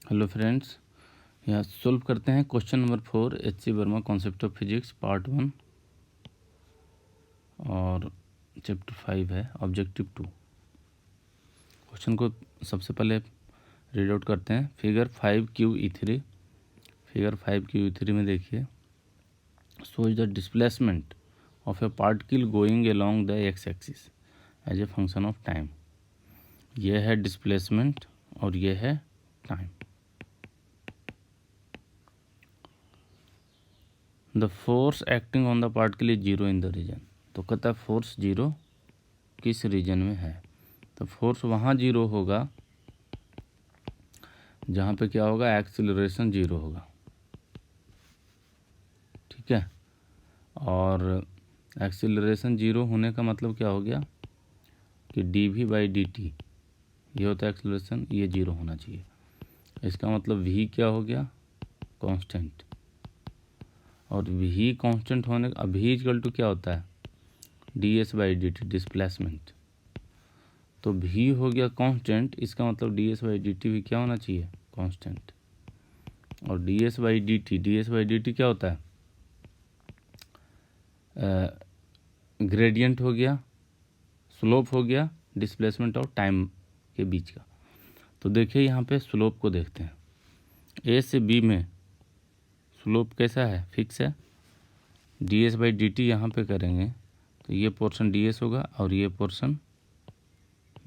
Hello friends, यहाँ solve करते हैं question number 4 H.C. Verma concept of physics part 1 और चैप्टर 5 है ऑब्जेक्टिव 2। क्वेश्चन को सबसे पहले रीड आउट करते हैं। फिगर 5QE3 में देखिए, shows the displacement of a particle going along the X axis as a function of time. ये है डिस्प्लेसमेंट और ये है time. The force acting on the particle is zero in the region. तो कहता है फोर्स जीरो किस reason में है। तो फोर्स वहाँ जीरो होगा जहाँ पे क्या होगा, एक्सीलरेशन जीरो होगा। ठीक है, और एक्सीलरेशन जीरो होने का मतलब क्या हो गया कि dv/dt ये होता है एक्सीलरेशन, ये जीरो होना चाहिए। इसका मतलब v क्या हो गया, कांस्टेंट। और v कांस्टेंट होने का v इक्वल टू क्या होता है, ds/dt डिस्प्लेसमेंट। तो v हो गया कांस्टेंट, इसका मतलब ds/dt भी क्या होना चाहिए, कांस्टेंट। और ds/dt क्या होता है, ग्रेडियंट हो गया, स्लोप हो गया डिस्प्लेसमेंट और टाइम के बीच का। तो देखिए यहाँ पे स्लोप को देखते हैं। ए से बी में स्लोप कैसा है, फिक्स है। ds/dt यहाँ पे करेंगे तो ये पोर्शन ds होगा और ये पोर्शन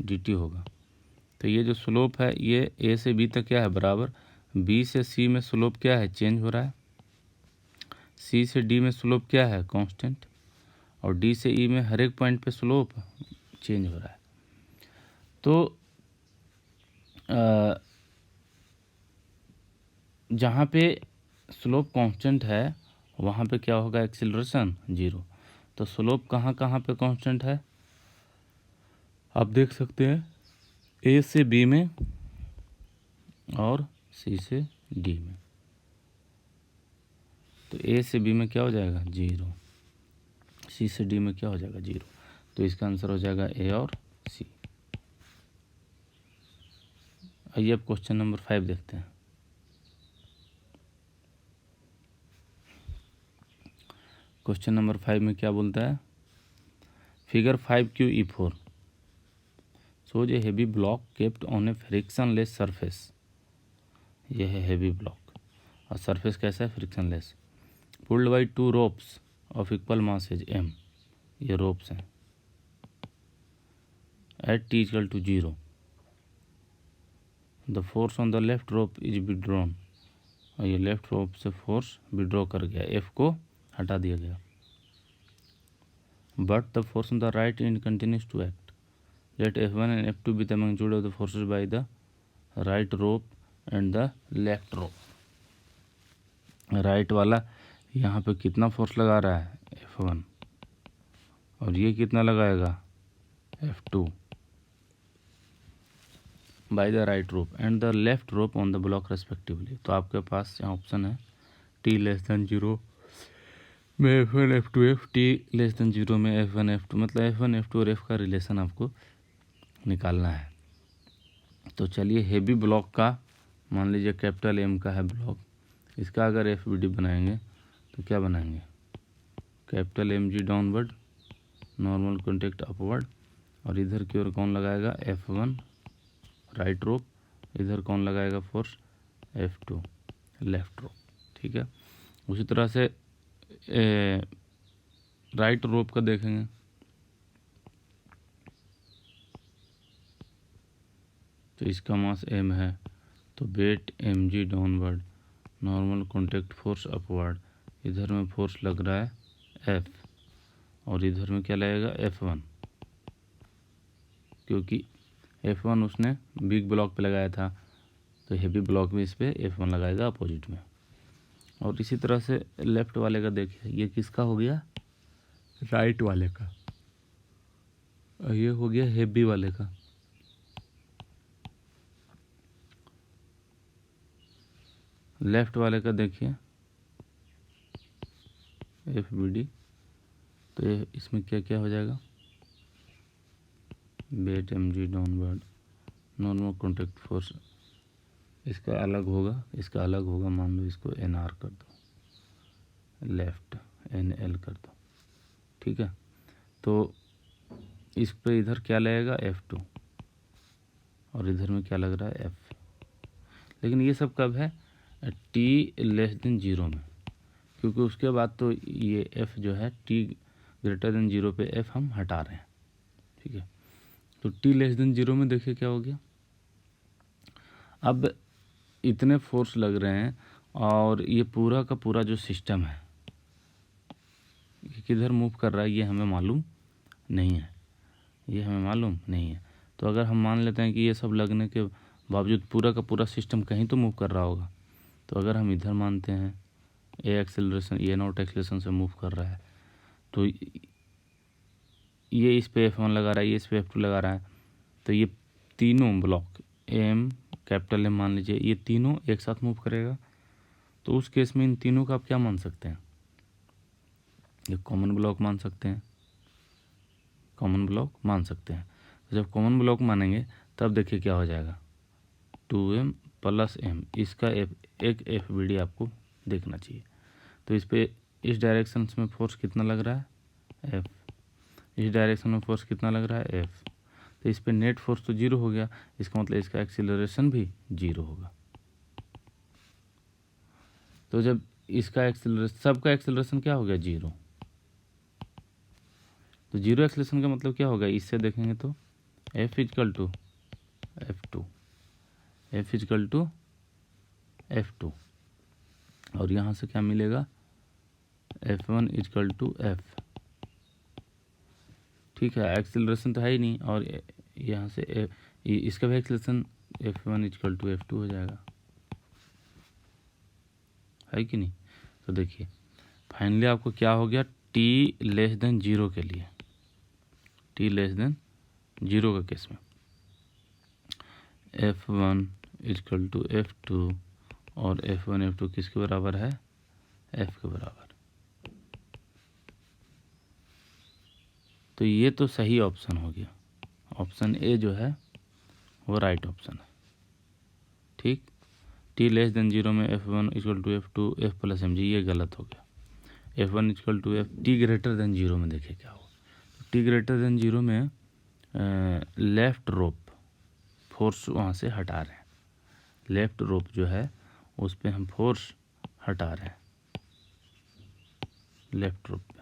dt होगा। तो ये जो स्लोप है ये ए से बी तक क्या है, बराबर। बी से सी में स्लोप क्या है, चेंज हो रहा है। सी से डी में स्लोप क्या है, कांस्टेंट। और डी से ई में हर एक पॉइंट पे स्लोप चेंज हो रहा है। तो जहाँ पे स्लोप कांस्टेंट है वहाँ पे क्या होगा, एक्सीलरेशन जीरो। तो स्लोप कहाँ कहाँ पे कांस्टेंट है, आप देख सकते हैं, ए से बी में और सी से डी में। तो ए से बी में क्या हो जाएगा, जीरो। सी से डी में क्या हो जाएगा, जीरो। तो इसका आंसर हो जाएगा ए और सी। आइए अब क्वेश्चन नंबर 5 देखते हैं। क्वेश्चन नंबर 5 में क्या बोलता है, figure 5QE4 shows a heavy block kept on a frictionless surface। यह है हेवी ब्लॉक और सरफेस कैसा है, frictionless. Pulled by 2 ropes of equal mass as m। ये रोप्स हैं। At t equal to 0 the force on the left rope is withdrawn. और ये left रोप से फोर्स विड्रॉ कर गया, f को हटा दिया गया। But the force on the right end continues to act. Let F1 and F2 be the magnitude of the forces by the right rope and the left rope। Right वाला यहाँ पे कितना फोर्स लगा रहा है, F1, और ये कितना लगाएगा, F2 by the right rope and the left rope on the block respectively. तो आपके पास यहाँ ऑप्शन है t<0 में F1 F2 F, t<0 में F1 F2, मतलब F1 F2 और F का रिलेशन आपको निकालना है। तो चलिए, हेवी ब्लॉक का मान लीजिए कैपिटल M का है ब्लॉक, इसका अगर FBD बनाएंगे तो क्या बनाएंगे, capital MG downward, normal contact upward, और इधर की ओर कौन लगाएगा, F1 राइट रोप, इधर कौन लगाएगा फोर्स, F2 लेफ्ट रोप। ठीक है, उसी तरह से राइट रोप का देखेंगे। तो इसका मास m है, तो weight mg downward, normal contact force upward, इधर में फोर्स लग रहा है F, और इधर में क्या लगेगा, F1, क्योंकि F1 उसने बिग ब्लॉक पे लगाया था, तो हेवी ब्लॉक में इस पर F1 लगाएगा अपोजिट में। और इसी तरह से लेफ्ट वाले का देखिए, ये किसका हो गया, राइट वाले का, और ये हो गया हेवी वाले का। लेफ्ट वाले का देखिए FBD, तो ये इसमें क्या क्या हो जाएगा, weight mg downward, normal contact force इसका अलग होगा, इसका अलग होगा, मान लो इसको NR कर दो, लेफ्ट NL कर दो, ठीक है। तो इस पे इधर क्या लगेगा F2 और इधर में क्या लग रहा है F। लेकिन ये सब कब है, t 0 में, क्योंकि उसके बाद तो ये F जो है t 0 पे F हम हटा रहे हैं, ठीक है। तो t<0 में देखिए क्या हो गया, अब इतने फोर्स लग रहे हैं और ये पूरा का पूरा जो सिस्टम है ये किधर मूव कर रहा है ये हमें मालूम नहीं है, ये हमें मालूम नहीं है। तो अगर हम मान लेते हैं कि ये सब लगने के बावजूद पूरा का पूरा सिस्टम कहीं तो मूव कर रहा होगा, तो अगर हम इधर मानते हैं ए एक्सेलरेशन, ये नॉट एक्सेलरेशन से मूव कर रहा है, तो ये इस पे F1 लगा रहा है, ये इस पे F2 लगा रहा है, तो ये तीनों ब्लॉक M कैपिटल M मान लीजिए, ये तीनों एक साथ मूव करेगा। तो उस केस में इन तीनों का आप क्या मान सकते हैं, ये कॉमन ब्लॉक मान सकते हैं, कॉमन ब्लॉक मान सकते हैं। तो जब कॉमन ब्लॉक मानेंगे तब देखिए क्या हो जाएगा, 2M + M, इसका एक FBD आपको देखना चाहिए। तो इस पे इस डायरेक्शन में फोर्स कितना लग रहा है F, इस डायरेक्शन में फोर्स कितना लग रहा है F। तो इस पे नेट फोर्स तो 0 हो गया, इसका मतलब इसका एक्सीलरेशन भी 0 होगा। तो जब इसका एक्सीलरेशन, सबका एक्सीलरेशन क्या हो गया 0, तो 0 एक्सीलरेशन का मतलब क्या होगा, इससे देखेंगे तो F = F2, F = F2, और यहाँ से क्या मिलेगा F1 = F, ठीक है। एक्सीलरेशन तो है ही नहीं, और यहाँ से इसका भी एक्सीलरेशन F1 = F2 हो जाएगा, है कि नहीं। तो देखिए फाइनली आपको क्या हो गया, t<0 के लिए, t 0 का केस में F1 = F2 और F1 F2 किसके बराबर है, F के बराबर। तो ये तो सही ऑप्शन हो गया, ऑप्शन ए जो है वो राइट ऑप्शन है, ठीक। t 0 में F1 = F2 F + mg, ये गलत हो गया। F1 = F, t 0 में देखिए क्या हो, t 0 में लेफ्ट रोप फोर्स वहाँ से हटा रहे हैं, लेफ्ट रोप जो है उस पर हम फोर्स हटा रहे हैं, लेफ्ट रोप पे।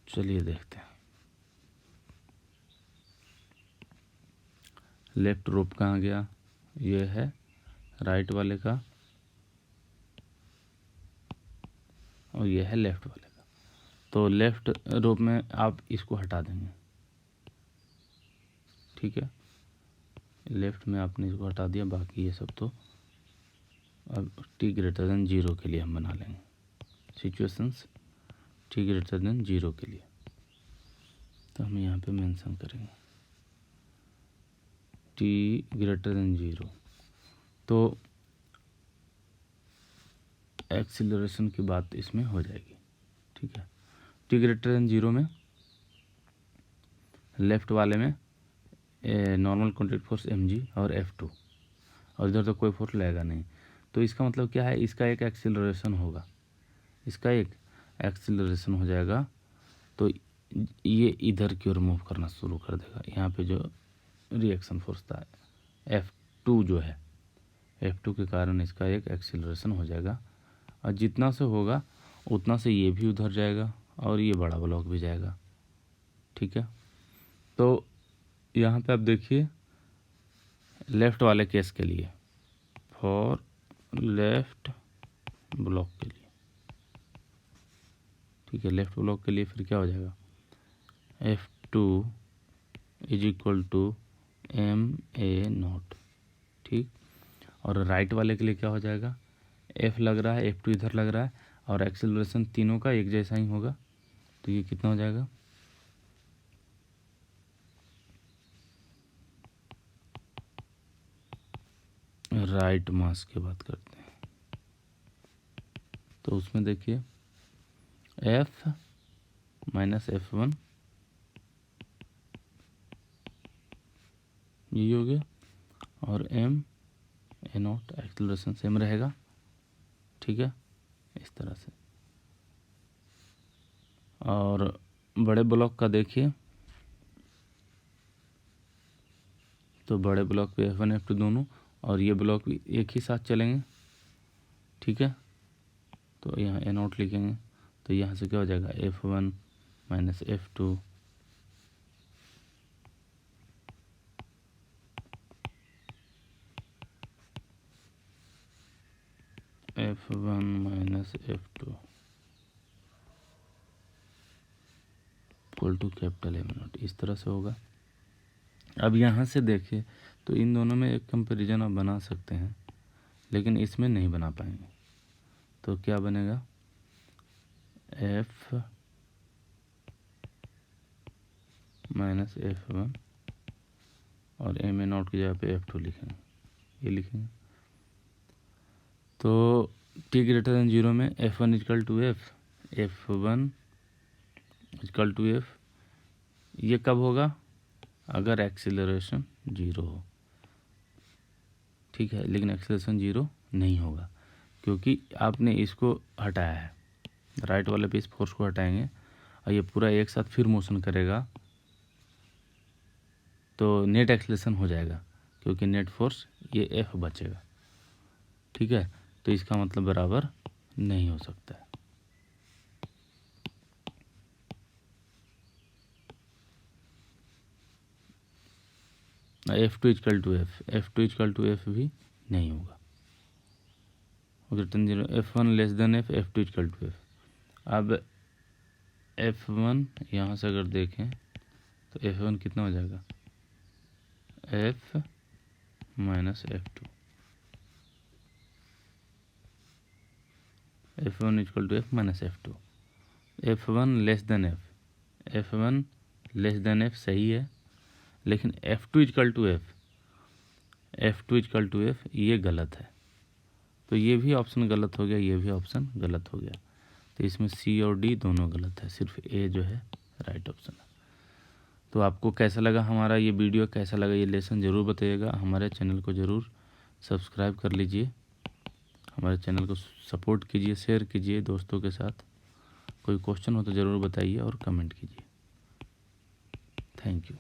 चलिए देखते हैं, लेफ्ट रोप कहाँ गया, ये है राइट वाले का और ये है लेफ्ट वाले का। तो लेफ्ट रोप में आप इसको हटा देंगे, ठीक है, लेफ्ट में आपने इसको हटा दिया, बाकी ये सब तो अब t>0 के लिए हम बना लेंगे सिचुएशंस, t>0 के लिए। तो हम यहाँ पे मेंशन करेंगे t>0, तो एक्सीलरेशन की बात इसमें हो जाएगी, ठीक है। t>0 में लेफ्ट वाले में नॉर्मल कॉन्टैक्ट फोर्स mg और F2, और इधर तो कोई फोर्स लगेगा नहीं। तो इसका मतलब क्या है, इसका एक एक्सीलरेशन होगा, इसका एक एक्सीलरेशन हो जाएगा, तो ये इधर की ओर मूव करना शुरू कर देगा। यहाँ पे जो रिएक्शन फोर्स था F2 जो है, F2 के कारण इसका एक एक्सीलरेशन हो जाएगा, और जितना से होगा उतना से ये भी उधर जाएगा और ये बड़ा ब्लॉक भी जाएगा, ठीक है। तो यहाँ पे आप देखिए लेफ्ट वाले केस के लिए, फॉर लेफ्ट ब्लॉक के लिए, ठीक है, लेफ्ट ब्लॉक के लिए फिर क्या हो जाएगा, F2 = ma0, ठीक। और राइट वाले के लिए क्या हो जाएगा, F लग रहा है, F2 इधर लग रहा है, और एक्सेलरेशन तीनों का एक जैसा ही होगा, तो ये कितना हो जाएगा, राइट मास की बात करते हैं, तो उसमें देखिए F - F1 यही हो गया, और M A naught acceleration same रहेगा, ठीक है, इस तरह से। और बड़े ब्लॉक का देखिए, तो बड़े ब्लॉक पे F1 F2 दोनों, और ये ब्लॉक भी एक ही साथ चलेंगे, ठीक है। तो यहाँ ए नॉट लिखेंगे, तो यहाँ से क्या हो जाएगा, F1 minus F2 F1 minus F2 equal to capital M naught, इस तरह से होगा। अब यहाँ से देखिए, तो इन दोनों में एक कंपैरिजन आप बना सकते हैं, लेकिन इसमें नहीं बना पाएंगे। तो क्या बनेगा, F माइनस F1 और एम ए नॉट की जगह पे F2 लिखेंगे, ये लिखेंगे। तो t ग्रेटर देन 0 में F1 equal to F, F1 equal to F, ये कब होगा, अगर एक्सीलरेशन 0 हो, ठीक है। लेकिन एक्सीलरेशन 0 नहीं होगा, क्योंकि आपने इसको हटाया है, राइट वाले पे इस फोर्स को हटाएंगे और ये पूरा एक साथ फिर मोशन करेगा, तो नेट एक्सीलरेशन हो जाएगा, क्योंकि नेट फोर्स ये F बचेगा, ठीक है। तो इसका मतलब बराबर नहीं हो सकता है। F2 equal to F, F2 equal to F भी नहीं होगा, greater than 0, F1 less than F, F2 equal to F। अब F1 यहाँ से अगर देखें तो F1 कितना हो जाएगा, F minus F2, F1 equal to F minus F2, F1 less than F, F1 less than F सही है, लेकिन F2 equal to F, F2 equal to F ये गलत है। तो ये भी ऑप्शन गलत हो गया, ये भी ऑप्शन गलत हो गया। तो इसमें C और D दोनों गलत है, सिर्फ A जो है राइट ऑप्शन है। तो आपको कैसा लगा हमारा ये वीडियो, कैसा लगा ये लेसन, ज़रूर बताइएगा। हमारे चैनल को ज़रूर सब्सक्राइब कर लीजिए, हमारे चैनल को सपोर्ट कीजिए, शेयर कीजिए दोस्तों के साथ। कोई क्वेश्चन हो तो ज़रूर बताइए और कमेंट कीजिए। Thank you.